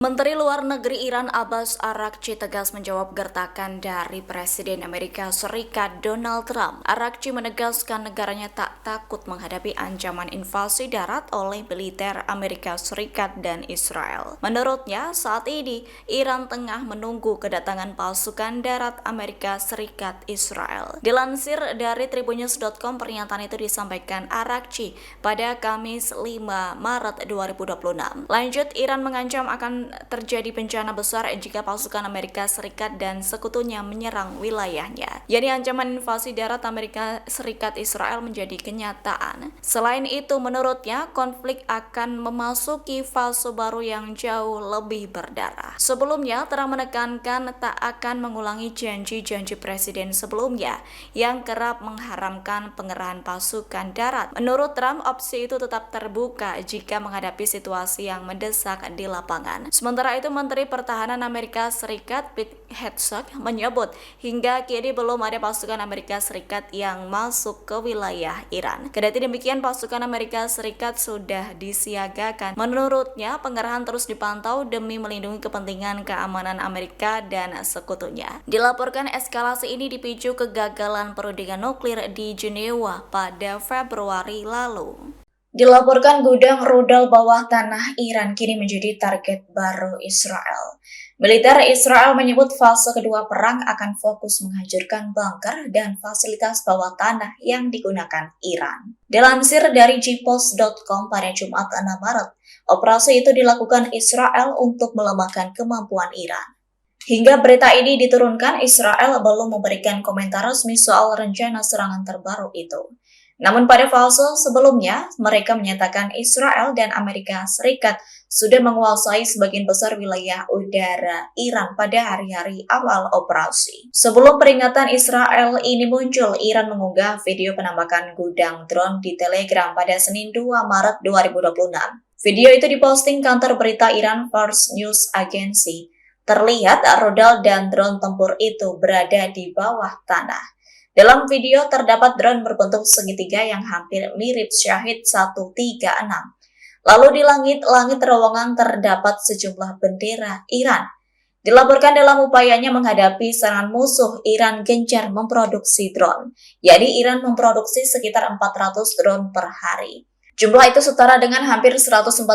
Menteri Luar Negeri Iran Abbas Araghchi tegas menjawab gertakan dari Presiden Amerika Serikat Donald Trump. Araghchi menegaskan negaranya tak takut menghadapi ancaman invasi darat oleh militer Amerika Serikat dan Israel. Menurutnya, saat ini Iran tengah menunggu kedatangan pasukan darat Amerika Serikat Israel. Dilansir dari tribunnews.com, pernyataan itu disampaikan Araghchi pada Kamis 5 Maret 2026. Lanjut, Iran mengancam akan terjadi bencana besar jika pasukan Amerika Serikat dan sekutunya menyerang wilayahnya. Jadi ancaman invasi darat Amerika Serikat Israel menjadi kenyataan. Selain itu, menurutnya konflik akan memasuki fase baru yang jauh lebih berdarah. Sebelumnya, Trump menekankan tak akan mengulangi janji-janji presiden sebelumnya yang kerap mengharamkan pengerahan pasukan darat. Menurut Trump, opsi itu tetap terbuka jika menghadapi situasi yang mendesak di lapangan. Sementara itu, Menteri Pertahanan Amerika Serikat Pete Hegseth menyebut hingga kini belum ada pasukan Amerika Serikat yang masuk ke wilayah Iran. Kendati demikian, pasukan Amerika Serikat sudah disiagakan. Menurutnya, pengerahan terus dipantau demi melindungi kepentingan keamanan Amerika dan sekutunya. Dilaporkan eskalasi ini dipicu kegagalan perundingan nuklir di Jenewa pada Februari lalu. Dilaporkan gudang rudal bawah tanah Iran kini menjadi target baru Israel. Militer Israel menyebut fase kedua perang akan fokus menghancurkan bunker dan fasilitas bawah tanah yang digunakan Iran. Dilansir dari gpost.com pada Jumat 6 Maret, operasi itu dilakukan Israel untuk melemahkan kemampuan Iran. Hingga berita ini diturunkan, Israel belum memberikan komentar resmi soal rencana serangan terbaru itu. Namun pada fase sebelumnya, mereka menyatakan Israel dan Amerika Serikat sudah menguasai sebagian besar wilayah udara Iran pada hari-hari awal operasi. Sebelum peringatan Israel ini muncul, Iran mengunggah video penampakan gudang drone di Telegram pada Senin 2 Maret 2026. Video itu diposting kantor berita Iran Fars News Agency. Terlihat rudal dan drone tempur itu berada di bawah tanah. Dalam video terdapat drone berbentuk segitiga yang hampir mirip Shahid 136. Lalu di langit terowongan terdapat sejumlah bendera Iran. Dilaporkan dalam upayanya menghadapi serangan musuh, Iran gencar memproduksi drone. Jadi Iran memproduksi sekitar 400 drone per hari. Jumlah itu setara dengan hampir 146.000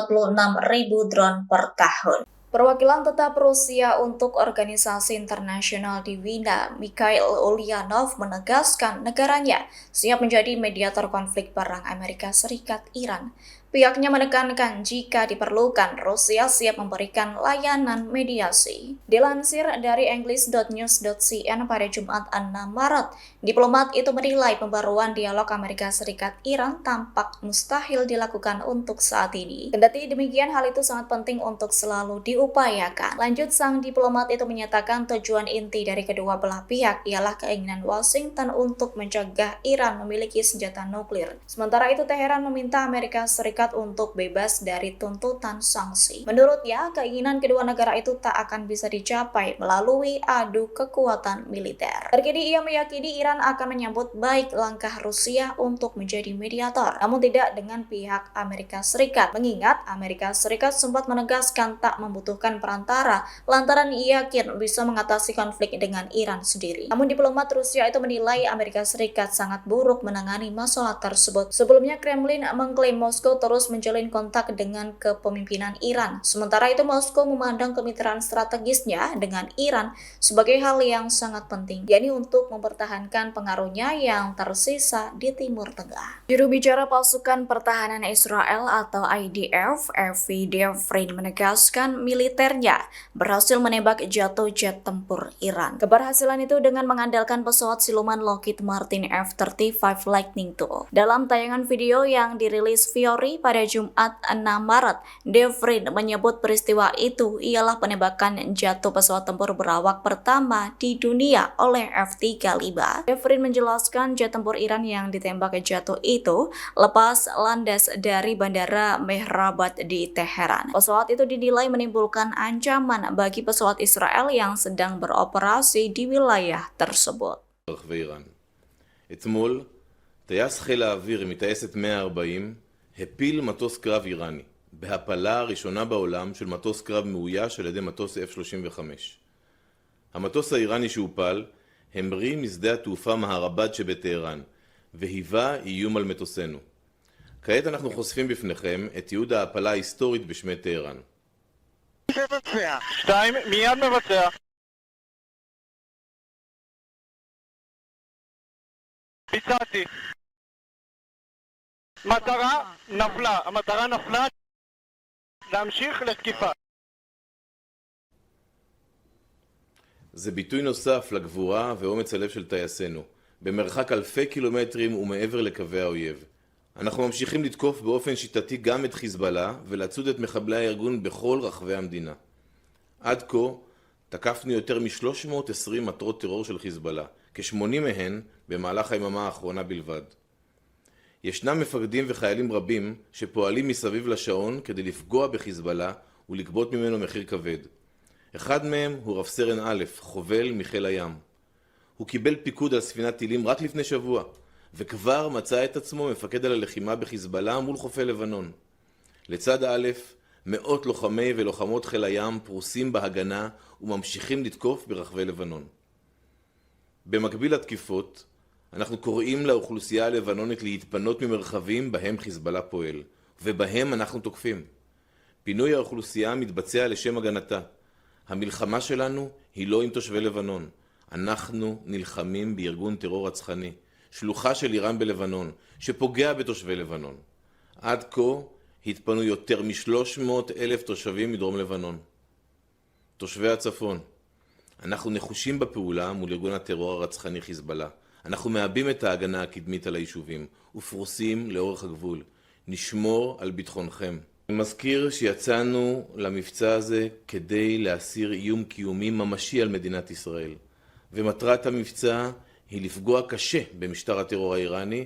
drone per tahun. Perwakilan tetap Rusia untuk Organisasi Internasional di Wina, Mikhail Ulyanov, menegaskan negaranya siap menjadi mediator konflik perang Amerika Serikat-Iran. Pihaknya menekankan jika diperlukan, Rusia siap memberikan layanan mediasi. Dilansir dari english.news.cn pada Jumat 6 Maret, diplomat itu menilai pembaruan dialog Amerika Serikat-Iran tampak mustahil dilakukan untuk saat ini. Kendati demikian, hal itu sangat penting untuk selalu diupayakan. Lanjut, sang diplomat itu menyatakan tujuan inti dari kedua belah pihak ialah keinginan Washington untuk mencegah Iran memiliki senjata nuklir. Sementara itu, Teheran meminta Amerika Serikat untuk bebas dari tuntutan sanksi. Menurutnya, keinginan kedua negara itu tak akan bisa dicapai melalui adu kekuatan militer. Terkini ia meyakini Iran akan menyambut baik langkah Rusia untuk menjadi mediator, namun tidak dengan pihak Amerika Serikat, mengingat Amerika Serikat sempat menegaskan tak membutuhkan perantara lantaran yakin bisa mengatasi konflik dengan Iran sendiri. Namun diplomat Rusia itu menilai Amerika Serikat sangat buruk menangani masalah tersebut. Sebelumnya, Kremlin mengklaim Moskow terus menjalin kontak dengan kepemimpinan Iran. Sementara itu, Moskow memandang kemitraan strategisnya dengan Iran sebagai hal yang sangat penting, yakni untuk mempertahankan pengaruhnya yang tersisa di Timur Tengah. Juru bicara pasukan pertahanan Israel atau IDF, Avi Devrin, menegaskan militernya berhasil menembak jatuh jet tempur Iran. Keberhasilan itu dengan mengandalkan pesawat siluman Lockheed Martin F-35 Lightning II. Dalam tayangan video yang dirilis Fiori pada Jumat 6 Maret, Devrin menyebut peristiwa itu ialah penembakan jatuh pesawat tempur berawak pertama di dunia oleh F-35. Devrin menjelaskan jet tempur Iran yang ditembak jatuh itu lepas landas dari Bandara Mehrabad di Teheran. Pesawat itu dinilai menimbulkan ancaman bagi pesawat Israel yang sedang beroperasi di wilayah tersebut. אתמול, טייס חיל האוויר מטייסת 140 הפיל מטוס קרב איראני. בהפלה הראשונה בעולם של מטוס קרב מאויש על ידי מטוס F-35. המטוס האיראני שהופל המריא משדה התעופה מהרבד שבטהרן, והיווה איום על מטוסנו. כעת אנחנו חושפים בפניכם את תיעוד ההפלה ההיסטורית בשמי טהרן. מבצע. 2, מיד מבצע. ביצעתי. המטרה נפלה. להמשיך לתקיפה. זה ביטוי נוסף לגבורה ואומץ הלב של טייסינו, במרחק אלפי קילומטרים ומעבר לקווי האויב. אנחנו ממשיכים לתקוף באופן שיטתי גם את חיזבאללה ולצוד את מחבלי הארגון בכל רחבי המדינה. עד כה תקפנו יותר מ-320 מטרות טרור של חיזבאללה, כ-80 מהן במהלך היממה האחרונה בלבד. ישנם מפקדים וחיילים רבים שפועלים מסביב לשעון כדי לפגוע בחיזבאללה ולגבות ממנו מחיר כבד. אחד מהם הוא רב סרן א', חובל מחיל הים. הוא קיבל פיקוד על ספינת טילים רק לפני שבוע, וכבר מצא את עצמו מפקד על הלחימה בחיזבאללה מול חופי לבנון. לצד א', מאות לוחמי ולוחמות חיל הים פרוסים בהגנה וממשיכים לתקוף ברחבי לבנון. במקביל לתקיפות, אנחנו קוראים לאוכלוסייה הלבנונית להתפנות ממרחבים בהם חיזבאללה פועל, ובהם אנחנו תוקפים. פינוי האוכלוסייה מתבצע לשם הגנתה. המלחמה שלנו היא לא עם תושבי לבנון. אנחנו נלחמים בארגון טרור רצחני, שלוחה של איראן בלבנון, שפוגע בתושבי לבנון. עד כה התפנו יותר מ-300,000 תושבים מדרום לבנון. תושבי הצפון, אנחנו נחושים בפעולה מול ארגון הטרור הרצחני חיזבאללה. אנחנו מאבים את ההגנה הקדמית על היישובים ופרוסים לאורך הגבול. נשמור על ביטחונכם. אני מזכיר שיצאנו למבצע הזה כדי להסיר איום קיומי ממשי על מדינת ישראל. ומטרת המבצע היא לפגוע קשה במשטר הטרור האיראני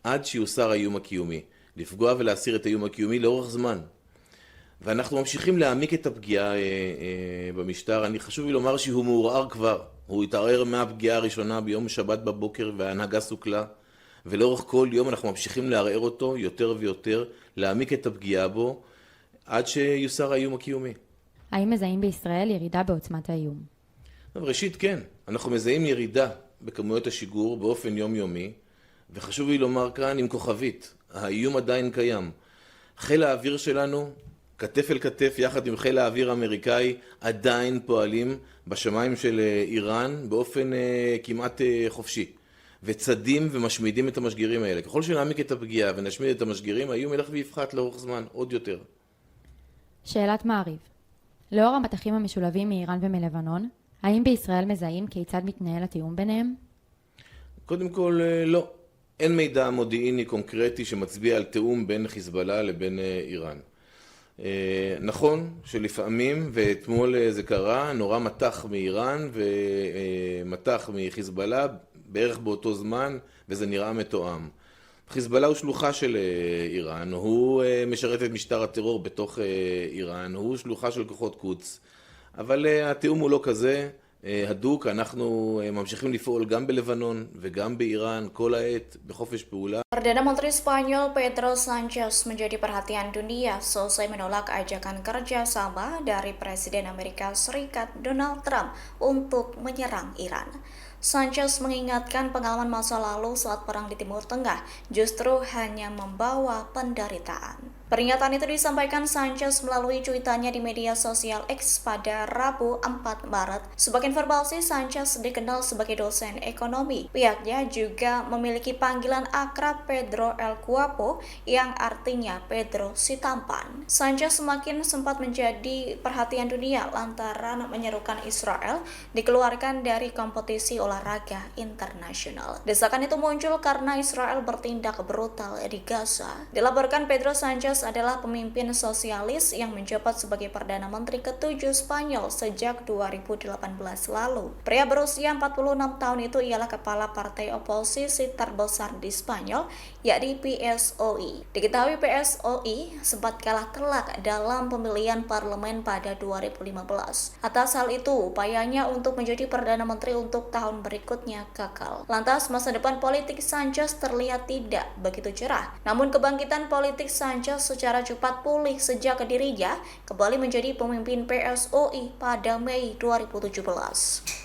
עד שיוסר האיום הקיומי. לפגוע ולהסיר את האיום הקיומי לאורך זמן. ואנחנו ממשיכים להעמיק את הפגיעה במשטר. חשוב לי לומר שהוא מעורער כבר. הוא התערער מהפגיעה הראשונה ביום שבת בבוקר וההנהגה סוכלה. ולאורך כל יום אנחנו ממשיכים לערער אותו יותר ויותר, להעמיק את הפגיעה בו עד שיוסר האיום הקיומי. האם מזהים בישראל ירידה בעוצמת האיום? ראשית כן, אנחנו מזהים ירידה בכמויות השיגור באופן יומיומי, וחשוב לי לומר כאן עם כוכבית, האיום עדיין קיים. חיל האוויר שלנו, כתף אל כתף יחד עם חיל האוויר האמריקאי, עדיין פועלים בשמיים של איראן באופן כמעט חופשי. וצדים ומשמידים את המשגרים האלה. ככל שנעמיק את הפגיעה ונשמיד את המשגרים, האיום ילך ויפחת לאורך זמן, עוד יותר. שאלת מעריב. לאור המתחים המשולבים מאיראן ומלבנון, האם בישראל מזהים כיצד מתנהל התיאום ביניהם? קודם כל, לא. אין מידע מודיעיני קונקרטי שמצביע על תיאום בין חיזבאללה לבין איראן. נכון שלפעמים, ואתמול זה קרה, נורא מתח מאיראן ומתח מחיזבאללה בערך באותו זמן, וזה נראה מתואם. חיזבאללה הוא שלוחה של איראן, הוא משרת את משטר הטרור בתוך איראן, הוא שלוחה של כוחות קודס, אבל התיאום הוא לא כזה הדוק. אנחנו ממשיכים לפעול גם בלבנון וגם באיראן כל העת בחופש פעולה. Perdana Menteri Spanyol Pedro Sanchez menjadi perhatian dunia selesai menolak ajakan kerjasama dari Presiden Amerika Serikat Donald Trump untuk menyerang Iran. Sanchez mengingatkan pengalaman masa lalu saat perang di Timur Tengah justru hanya membawa penderitaan. Peringatan itu disampaikan Sanchez melalui cuitannya di media sosial X pada Rabu 4 Maret. Sebagai informasi, Sanchez dikenal sebagai dosen ekonomi. Pihaknya juga memiliki panggilan akrab Pedro El Guapo yang artinya Pedro si tampan. Sanchez semakin sempat menjadi perhatian dunia lantaran menyerukan Israel dikeluarkan dari kompetisi olahraga internasional. Desakan itu muncul karena Israel bertindak brutal di Gaza. Dilaporkan Pedro Sanchez adalah pemimpin sosialis yang menjabat sebagai Perdana Menteri ke-7 Spanyol sejak 2018 lalu. Pria berusia 46 tahun itu ialah kepala partai oposisi terbesar di Spanyol yakni PSOE. Diketahui PSOE sempat kalah telak dalam pemilihan parlemen pada 2015. Atas hal itu, upayanya untuk menjadi Perdana Menteri untuk tahun berikutnya gagal. Lantas, masa depan politik Sanchez terlihat tidak begitu cerah. Namun, kebangkitan politik Sanchez secara cepat pulih sejak dirinya kembali menjadi pemimpin PSOE pada Mei 2017.